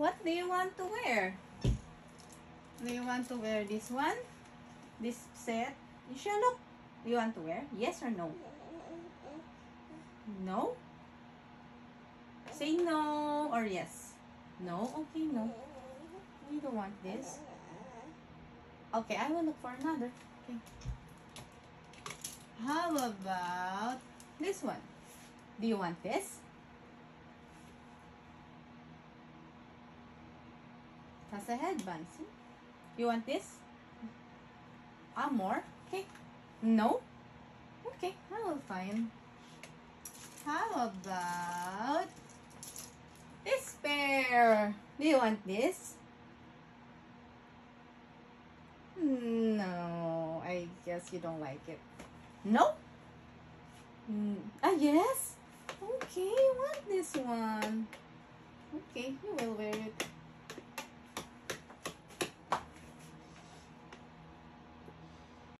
What do you want to wear? Do you want to wear this one? This set? You should look. Do you want to wear? Yes or no? No? Say no or yes. No? Okay, no. You don't want this. Okay, I will look for another. Okay. How about this one? Do you want this? Has a headband, see? You want this? More? Okay. No? Okay, I will find. How about this pair? Do you want this? No, I guess you don't like it. No? Yes? Okay, you want this one. Okay, you will wear it.